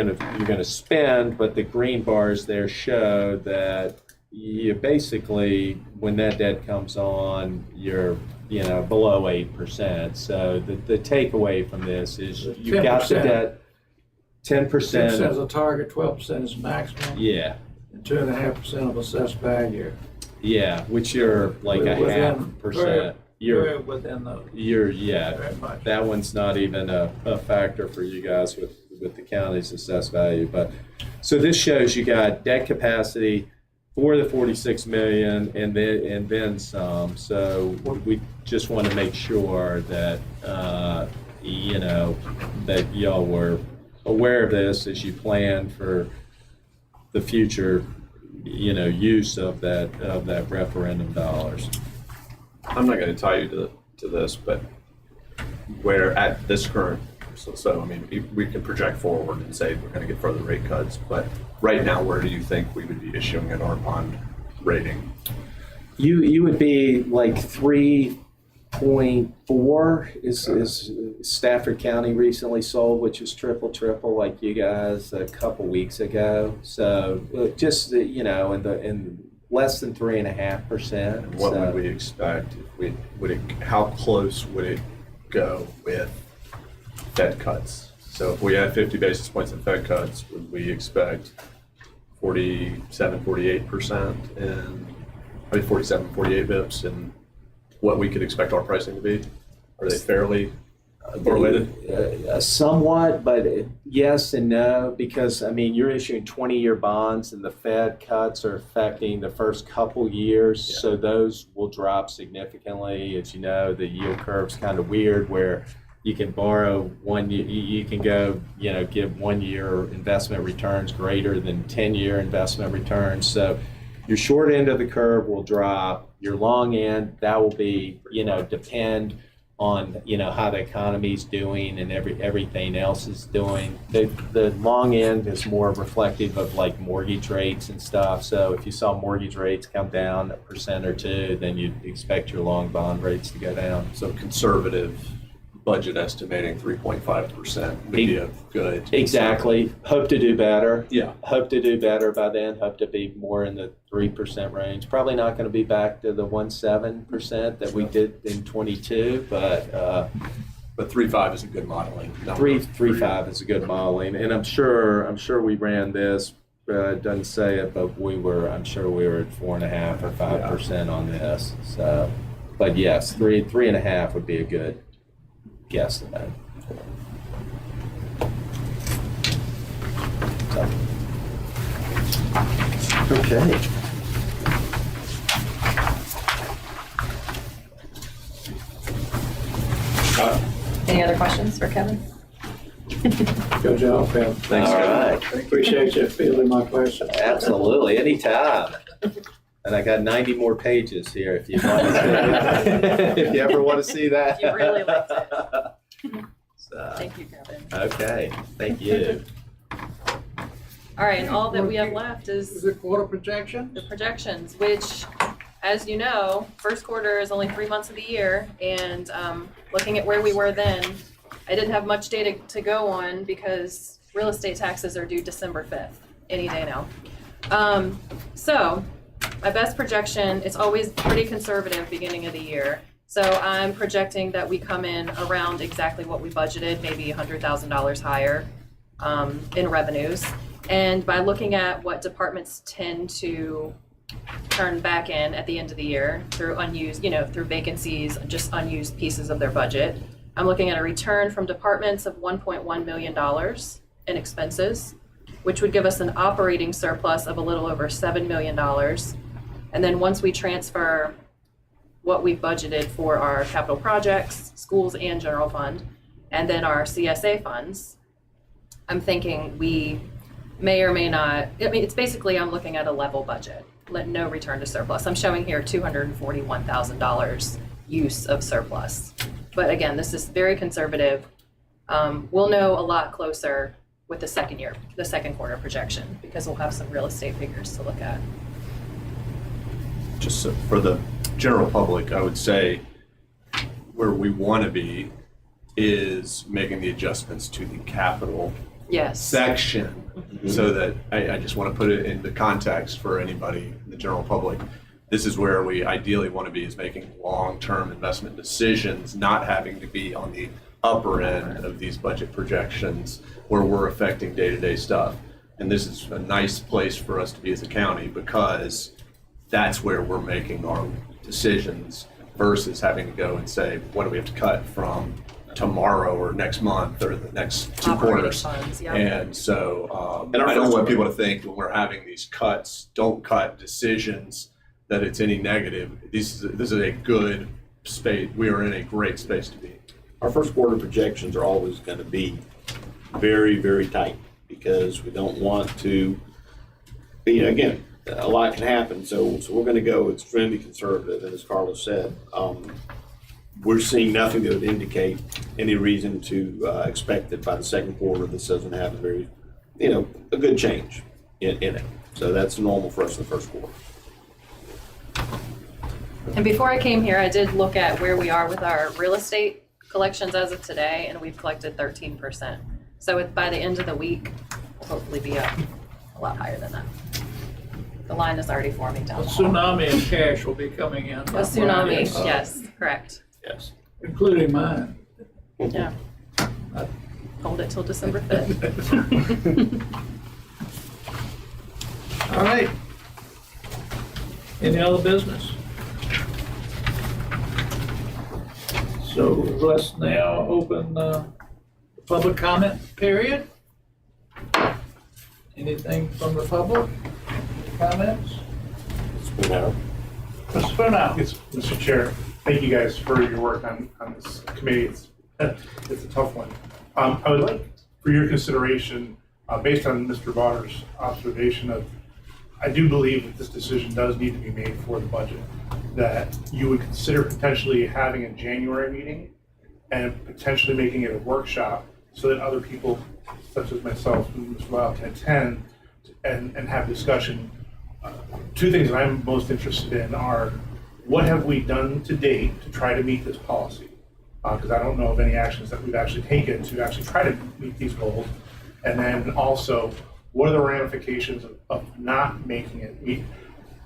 gonna spend, but the green bars there show that you basically, when that debt comes on, you're below 8%. So the takeaway from this is you've got the 10%. debt 10%. 10% is a target, 12% is maximum, Yeah, and 2.5% of assessed value. yeah, which you're like a Within- half percent. Very within the, Yeah, very much. that one's not even a factor for you guys with the county's assessed value. But so this shows you got debt capacity for the 46 million and then some. So we just want to make sure that that y'all were aware of this as you plan for the future use of that referendum dollars. I'm not going to tie you to this, but where at this current, so I mean, we can project forward and say we're going to get further rate cuts, but right now, where do you think we would be issuing an R bond rating? You would be like 3.4 is Stafford County recently sold, which was triple like you guys a couple weeks ago. So just and less than 3.5%. And what so- would we expect if how close would it go with Fed cuts? So if we had 50 basis points in Fed cuts, would we expect 48% and 48 bips and what we could expect our pricing to be? Are they fairly correlated? Somewhat, but yes and no, because I mean, you're issuing 20-year bonds and the Fed cuts are affecting the first couple years. Yeah. So those will drop significantly. As you know, the yield curve's kind of weird where you can borrow you can go, give 1 year investment returns greater than 10-year investment returns. So your short end of the curve will drop. Your long end, that will be, depend on, how the economy's doing and everything else is doing. The long end is more reflective of like mortgage rates and stuff. So if you saw mortgage rates come down 1% or 2%, then you'd expect your long bond rates to go down. So conservative budget estimating 3.5% would be a good. Exactly. Hope to do better. Yeah. Hope to do better by then. Hope to be more in the 3% range. Probably not going to be back to the 1.7% that we did in 22, but 3.5 is a good modeling number. 3.5 is a good modeling, and I'm sure we ran this. It doesn't say it, but I'm sure we were at 4.5 or 5% on this. So, but yes, 3.5 would be a good guesstimate. So. Okay. Any other questions for Kevin? Good job, Pam. Thanks, All guys. Appreciate you fielding my questions. Absolutely, anytime. And I got 90 more pages here if you want to see. If you ever want to see that. You really liked it. So, Thank you, Kevin. okay, thank you. All right, and all that we have left Is is it quarter projection? the projections, which, as you know, first quarter is only 3 months of the year, and looking at where we were then, I didn't have much data to go on because real estate taxes are due December 5th, any day now. So my best projection, it's always pretty conservative beginning of the year. So I'm projecting that we come in around exactly what we budgeted, maybe $100,000 higher in revenues. And by looking at what departments tend to turn back in at the end of the year through unused, through vacancies, just unused pieces of their budget, I'm looking at a return from departments of $1.1 million in expenses, which would give us an operating surplus of a little over $7 million. And then once we transfer what we've budgeted for our capital projects, schools and general fund, and then our CSA funds, I'm thinking we may or may not, it's basically I'm looking at a level budget, no return to surplus. I'm showing here $241,000 use of surplus. But again, this is very conservative. We'll know a lot closer with the second quarter projection, because we'll have some real estate figures to look at. Just so for the general public, I would say where we want to be is making the adjustments to the capital section. Mm-hmm. So that I just want to put it into context for anybody in the general public. This is where we ideally want to be, is making long-term investment decisions, not having to be on the upper end of these budget projections where we're affecting day-to-day stuff. And this is a nice place for us to be as a county, because that's where we're making our decisions versus having to go and say, what do we have to cut from tomorrow or next month or the next 2 Operating quarters? funds, yeah. And so I don't want people to think when we're having these cuts, don't cut decisions, that it's any negative. This is a good space. We are in a great space to be. Our first quarter projections are always going to be very, very tight, because we don't want to, again, a lot can happen. So we're going to go extremely conservative. And as Carlos said, we're seeing nothing that would indicate any reason to expect that by the second quarter, this doesn't have a very, a good change in it. So that's normal for us in the first quarter. And before I came here, I did look at where we are with our real estate collections as of today, and we've collected 13%. So by the end of the week, we'll hopefully be up a lot higher than that. The line is already forming A down the hall. tsunami of cash will be coming in. A tsunami, yes, correct. Yes. Including mine. Yeah. Hold it till December 5th. All right. Any other business? So let's now open the public comment period. Anything from the public? Comments? You know, Mr. Fennell? Yes, Mr. Chair, thank you guys for your work on this committee. It's a tough one. I would like for your consideration, based on Mr. Bonner's observation of, I do believe that this decision does need to be made for the budget, that you would consider potentially having a January meeting and potentially making it a workshop so that other people, such as myself and Mr. Lyle, can attend and have discussion. Two things that I'm most interested in are, what have we done to date to try to meet this policy? Because I don't know of any actions that we've actually taken to actually try to meet these goals. And then also, what are the ramifications of not making it?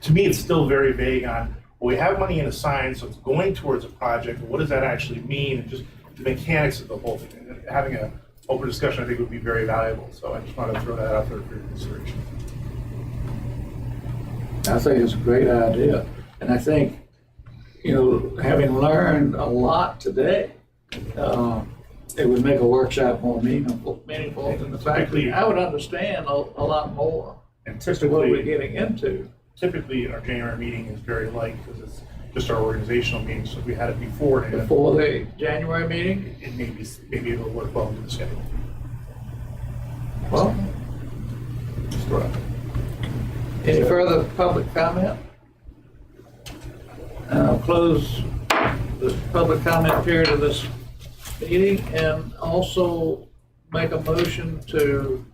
To me, it's still very vague on, well, we have money in assigned, so it's going towards a project, but what does that actually mean? And just the mechanics of the whole thing. And having an open discussion, I think, would be very valuable. So I just want to throw that out there for your consideration. I think it's a great idea. And I think, having learned a lot today, it would make a workshop more meaningful than the fact that I would understand a lot more And as to what we're getting into. typically our January meeting is very light because it's just our organizational meeting. So if we had it beforehand, Before the January meeting? it maybe it'll work well into the schedule. Well, Just throw it out there. any further public comment? I'll close the public comment period of this meeting and also make a motion to,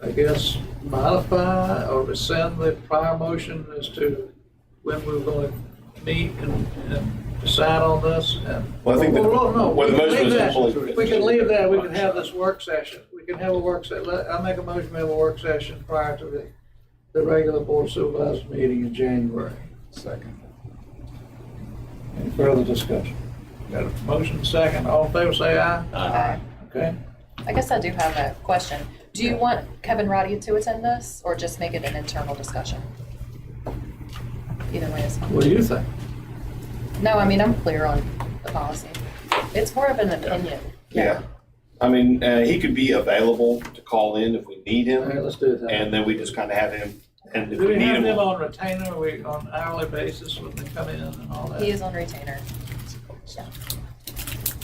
I guess, modify or rescind the prior motion as to when we're going to meet and decide on this. And Well, I think that- no, well, the we can motion leave is that. simply- We can leave that. We can have this work session. We can have a work session. I'll make a motion to have a work session prior to the regular Board of Supervisors meeting in January. Second. Any further discussion? Got a motion, second, all in favor, say aye. Aye. Okay, I guess I do have a question. Do you want Kevin Roddy to attend this or just make it an internal discussion? Either way is fine. what do you think? No, I mean, I'm clear on the policy. It's more of an opinion. Yeah. I mean, he could be available to call in if we need All right, him, let's do that. and then we just kind of have him, and if Do we we need have him. them on retainer, we, on hourly basis when they come in and all that? He is on retainer. Yeah.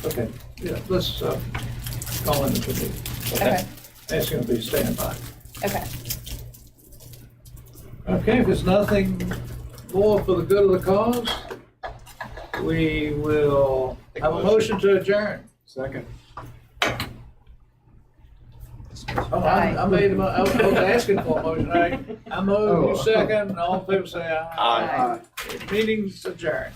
Okay, yeah, let's, call in the committee. Okay, That's gonna be standby. okay. Okay, if there's nothing more for the good of the cause, we will have a motion to adjourn. Second. Oh, I made, I was asking for a motion, I move, you second, all in favor say aye. Aye. Meeting's adjourned.